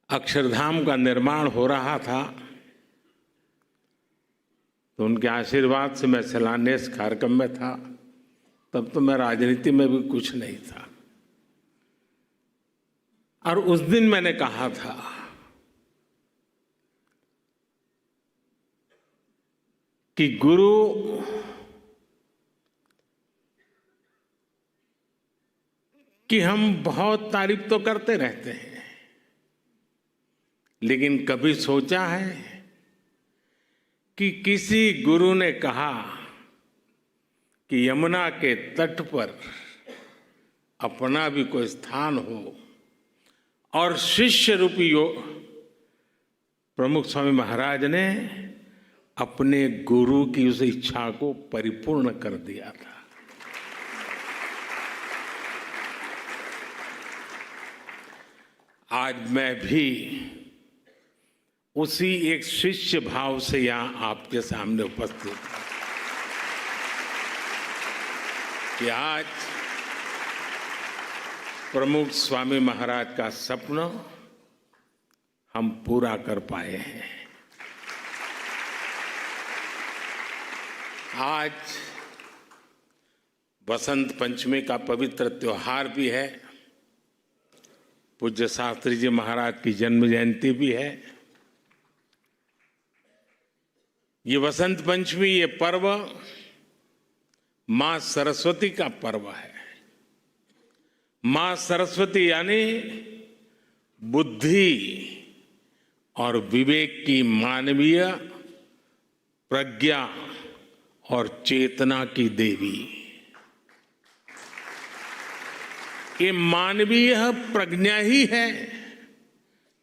अक्षरधाम का निर्माण हो रहा था तो उनके आशीर्वाद से मैं शिलान्यास कार्यक्रम में था। तब तो मैं राजनीति में भी कुछ नहीं था और उस दिन मैंने कहा था कि गुरु की हम बहुत तारीफ तो करते रहते हैं, लेकिन कभी सोचा है कि किसी गुरु ने कहा कि यमुना के तट पर अपना भी कोई स्थान हो और शिष्य रूपी प्रमुख स्वामी महाराज ने अपने गुरु की उस इच्छा को परिपूर्ण कर दिया था। आज मैं भी उसी एक शिष्य भाव से यहां आपके सामने उपस्थित हूं कि आज प्रमुख स्वामी महाराज का सपना हम पूरा कर पाए हैं। आज बसंत पंचमी का पवित्र त्योहार भी है, पूज्य शास्त्री जी महाराज की जन्म जयंती भी है। ये वसंत पंचमी, ये पर्व मां सरस्वती का पर्व है। मां सरस्वती यानी बुद्धि और विवेक की मानवीय प्रज्ञा और चेतना की देवी। ये मानवीय प्रज्ञा ही है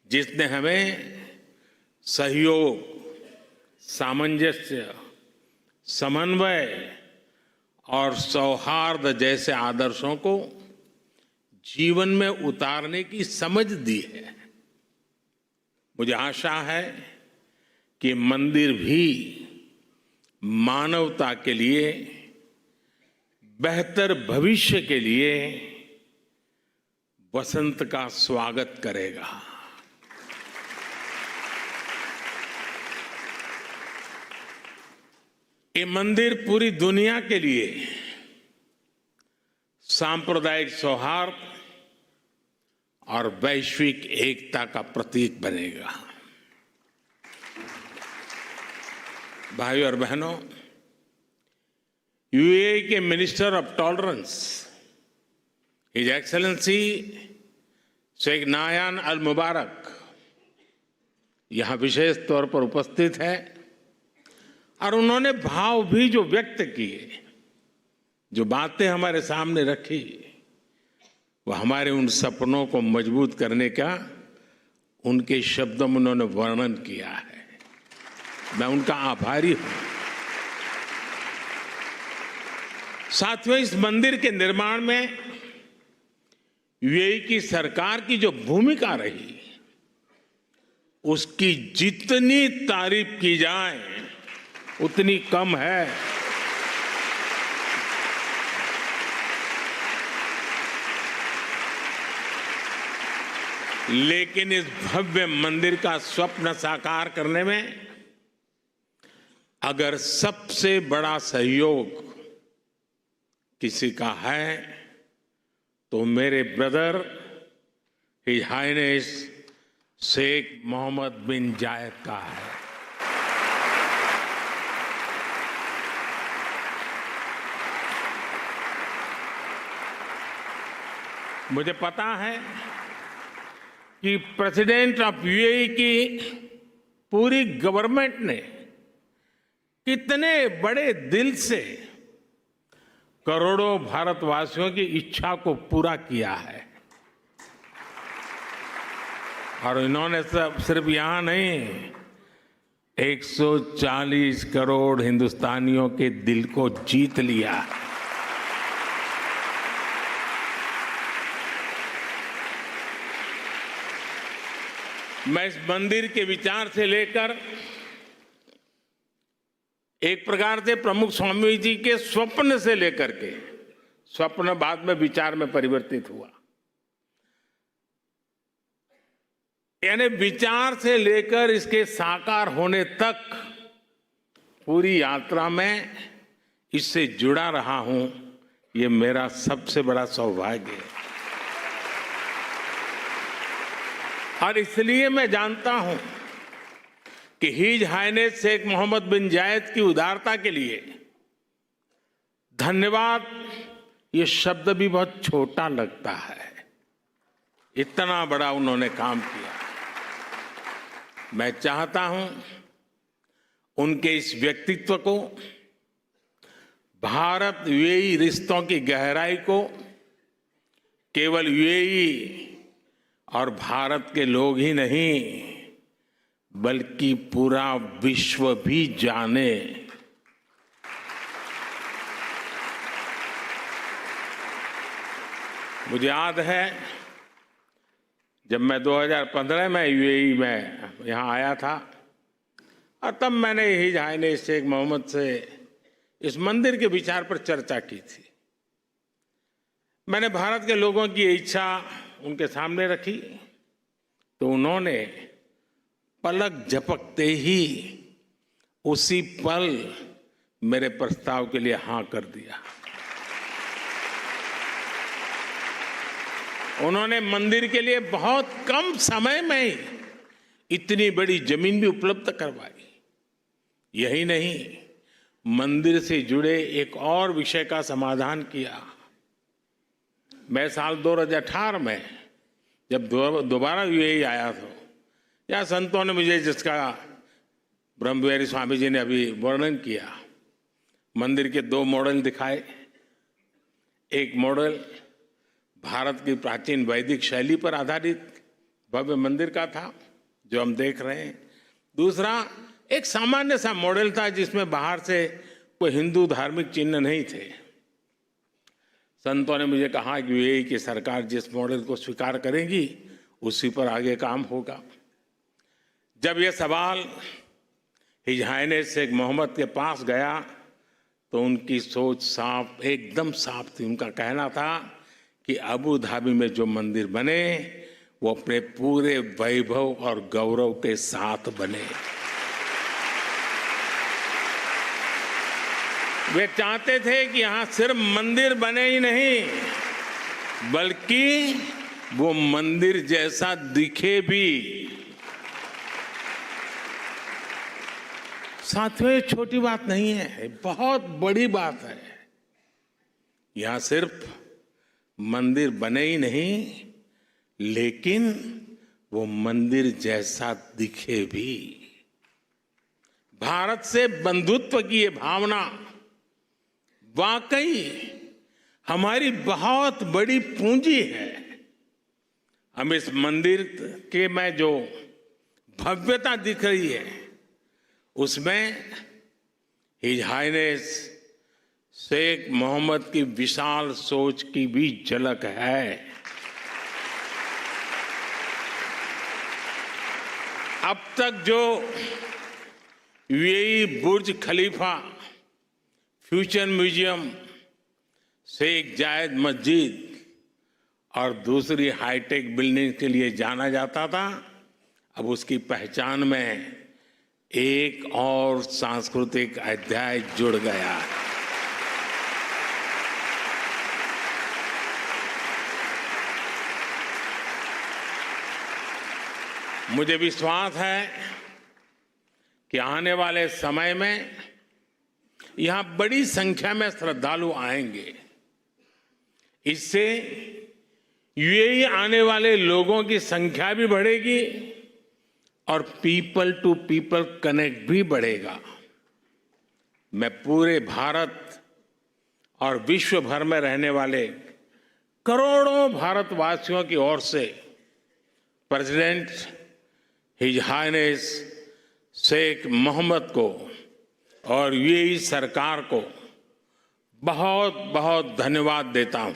जिसने हमें सहयोग, सामंजस्य, समन्वय और सौहार्द जैसे आदर्शों को जीवन में उतारने की समझ दी है। मुझे आशा है कि मंदिर भी मानवता के लिए, बेहतर भविष्य के लिए वसंत का स्वागत करेगा। ये मंदिर पूरी दुनिया के लिए सांप्रदायिक सौहार्द और वैश्विक एकता का प्रतीक बनेगा। भाइयों और बहनों, यूएई के minister of tolerance His Excellency Sheikh Nahyan Al Mubarak यहां विशेष तौर पर उपस्थित है और उन्होंने भाव भी जो व्यक्त किए, जो बातें हमारे सामने रखी, वो हमारे उन सपनों को मजबूत करने का उनके शब्दों में उन्होंने वर्णन किया है। मैं उनका आभारी हूं। साथियों, इस मंदिर के निर्माण में यूएई की सरकार की जो भूमिका रही, उसकी जितनी तारीफ की जाए उतनी कम है। लेकिन इस भव्य मंदिर का स्वप्न साकार करने में अगर सबसे बड़ा सहयोग किसी का है तो मेरे brother His highness Sheikh Mohammed bin Zayed का है। मुझे पता है कि प्रेसिडेंट ऑफ यूएई की पूरी गवर्नमेंट ने कितने बड़े दिल से करोड़ों भारतवासियों की इच्छा को पूरा किया है। और इन्होंने सिर्फ यहां नहीं, 140 करोड़ हिंदुस्तानियों के दिल को जीत लिया। मैं इस मंदिर के विचार से लेकर एक प्रकार से प्रमुख स्वामी जी के स्वप्न से लेकर के, स्वप्न बाद में विचार में परिवर्तित हुआ, यानी विचार से लेकर इसके साकार होने तक पूरी यात्रा में इससे जुड़ा रहा हूं। ये मेरा सबसे बड़ा सौभाग्य है और इसलिए मैं जानता हूं कि his highness Sheikh Mohammed bin जायद की उदारता के लिए धन्यवाद ये शब्द भी बहुत छोटा लगता है। इतना बड़ा उन्होंने काम किया। मैं चाहता हूं उनके इस व्यक्तित्व को, भारत यूएई रिश्तों की गहराई को केवल यूएई और भारत के लोग ही नहीं बल्कि पूरा विश्व भी जाने। मुझे याद है जब मैं 2015 में यूएई में यहाँ आया था और तब मैंने हिज हाइनेस शेख मोहम्मद से इस मंदिर के विचार पर चर्चा की थी। मैंने भारत के लोगों की इच्छा उनके सामने रखी तो उन्होंने पलक झपकते ही उसी पल मेरे प्रस्ताव के लिए हां कर दिया। उन्होंने मंदिर के लिए बहुत कम समय में ही इतनी बड़ी जमीन भी उपलब्ध करवाई। यही नहीं, मंदिर से जुड़े एक और विषय का समाधान किया। मैं साल 2018 में जब दोबारा यूएई आया था, या संतों ने मुझे जिसका ब्रह्मविहारी स्वामी जी ने अभी वर्णन किया, मंदिर के 2 मॉडल दिखाए। एक मॉडल भारत की प्राचीन वैदिक शैली पर आधारित भव्य मंदिर का था जो हम देख रहे हैं। दूसरा एक सामान्य सा मॉडल था जिसमें बाहर से कोई हिंदू धार्मिक चिन्ह नहीं थे। संतों ने मुझे कहा कि यूएई की सरकार जिस मॉडल को स्वीकार करेगी उसी पर आगे काम होगा। जब यह सवाल हिज हाइनेस शेख मोहम्मद के पास गया तो उनकी सोच साफ, एकदम साफ थी। उनका कहना था कि अबू धाबी में जो मंदिर बने वो अपने पूरे वैभव और गौरव के साथ बने। वे चाहते थे कि यहां सिर्फ मंदिर बने ही नहीं बल्कि वो मंदिर जैसा दिखे भी। साथियों, ये छोटी बात नहीं है, बहुत बड़ी बात है। यहां सिर्फ मंदिर बने ही नहीं लेकिन वो मंदिर जैसा दिखे भी। भारत से बंधुत्व की ये भावना वाकई हमारी बहुत बड़ी पूंजी है। हम इस मंदिर के में जो भव्यता दिख रही है उसमें हिज हाइनेस शेख मोहम्मद की विशाल सोच की भी झलक है। अब तक जो यूएई बुर्ज खलीफा, फ्यूचर म्यूजियम, शेख जायद मस्जिद और दूसरी हाईटेक बिल्डिंग के लिए जाना जाता था, अब उसकी पहचान में एक और सांस्कृतिक अध्याय जुड़ गया है। मुझे विश्वास है कि आने वाले समय में यहां बड़ी संख्या में श्रद्धालु आएंगे। इससे यूएई आने वाले लोगों की संख्या भी बढ़ेगी और पीपल टू पीपल कनेक्ट भी बढ़ेगा। मैं पूरे भारत और विश्व भर में रहने वाले करोड़ों भारतवासियों की ओर से president his highness Sheikh Mohammed को और यूएई सरकार को बहुत बहुत धन्यवाद देता हूं।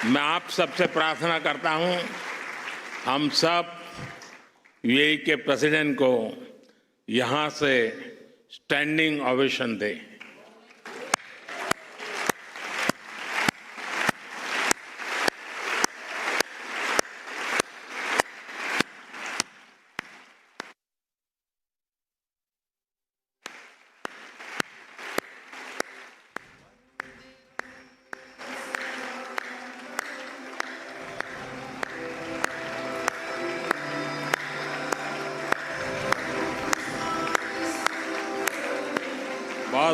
मैं आप सबसे प्रार्थना करता हूं, हम सब यूएई के प्रेसिडेंट को यहां से स्टैंडिंग ओवेशन दें।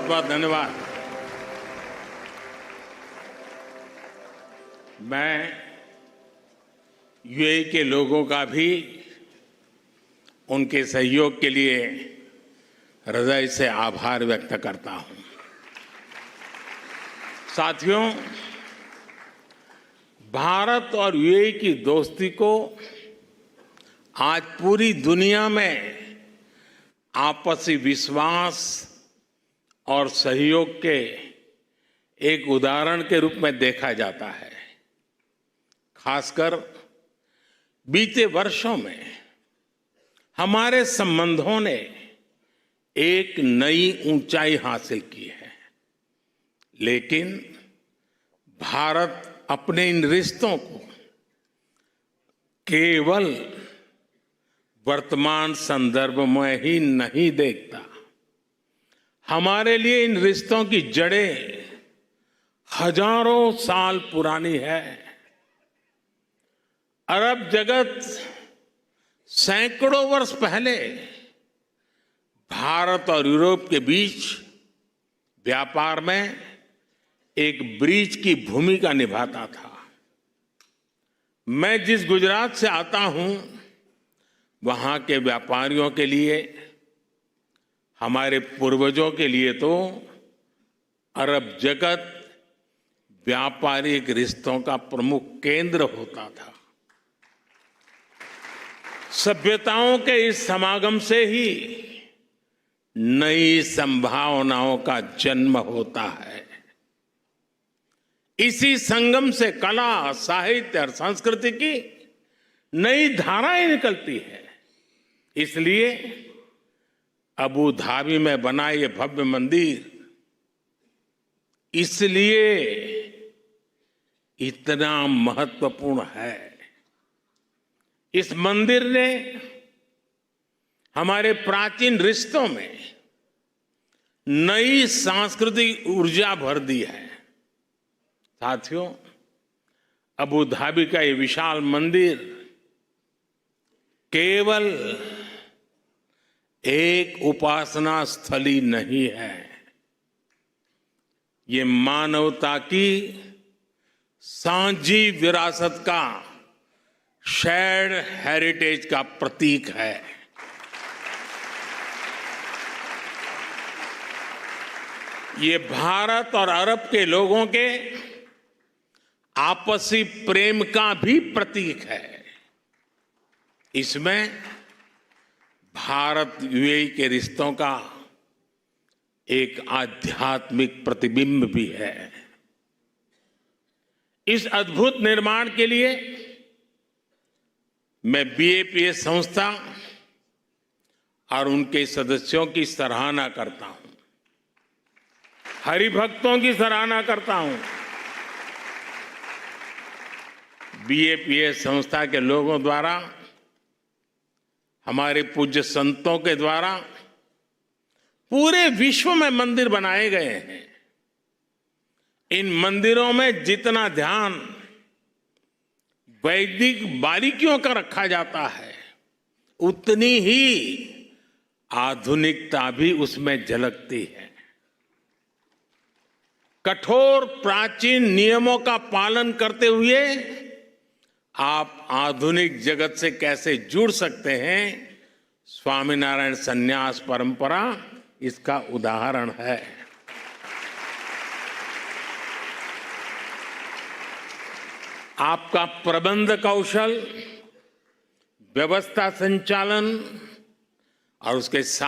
बहुत धन्यवाद। मैं यूएई के लोगों का भी उनके सहयोग के लिए हृदय से आभार व्यक्त करता हूं। साथियों, भारत और यूएई की दोस्ती को आज पूरी दुनिया में आपसी विश्वास और सहयोग के एक उदाहरण के रूप में देखा जाता है। खासकर बीते वर्षों में हमारे संबंधों ने एक नई ऊंचाई हासिल की है, लेकिन भारत अपने इन रिश्तों को केवल वर्तमान संदर्भ में ही नहीं देखता। हमारे लिए इन रिश्तों की जड़ें हजारों साल पुरानी है। अरब जगत सैकड़ों वर्ष पहले भारत और यूरोप के बीच व्यापार में एक ब्रिज की भूमिका निभाता था। मैं जिस गुजरात से आता हूं, वहां के व्यापारियों के लिए, हमारे पूर्वजों के लिए तो अरब जगत व्यापारिक रिश्तों का प्रमुख केंद्र होता था। सभ्यताओं के इस समागम से ही नई संभावनाओं का जन्म होता है। इसी संगम से कला, साहित्य और संस्कृति की नई धाराएं निकलती है। इसलिए अबू धाबी में बना ये भव्य मंदिर इसलिए इतना महत्वपूर्ण है। इस मंदिर ने हमारे प्राचीन रिश्तों में नई सांस्कृतिक ऊर्जा भर दी है। साथियों, अबू धाबी का ये विशाल मंदिर केवल एक उपासना स्थली नहीं है, ये मानवता की साझी विरासत का शेयर्ड हेरिटेज का प्रतीक है। ये भारत और अरब के लोगों के आपसी प्रेम का भी प्रतीक है। इसमें भारत यूएई के रिश्तों का एक आध्यात्मिक प्रतिबिंब भी है। इस अद्भुत निर्माण के लिए मैं बीएपीएस संस्था और उनके सदस्यों की सराहना करता हूं, हरिभक्तों की सराहना करता हूं। बीएपीएस संस्था के लोगों द्वारा, हमारे पूज्य संतों के द्वारा पूरे विश्व में मंदिर बनाए गए हैं। इन मंदिरों में जितना ध्यान वैदिक बारीकियों का रखा जाता है, उतनी ही आधुनिकता भी उसमें झलकती है। कठोर प्राचीन नियमों का पालन करते हुए आप आधुनिक जगत से कैसे जुड़ सकते हैं, स्वामीनारायण संन्यास परंपरा इसका उदाहरण है। आपका प्रबंध कौशल, व्यवस्था संचालन और उसके साथ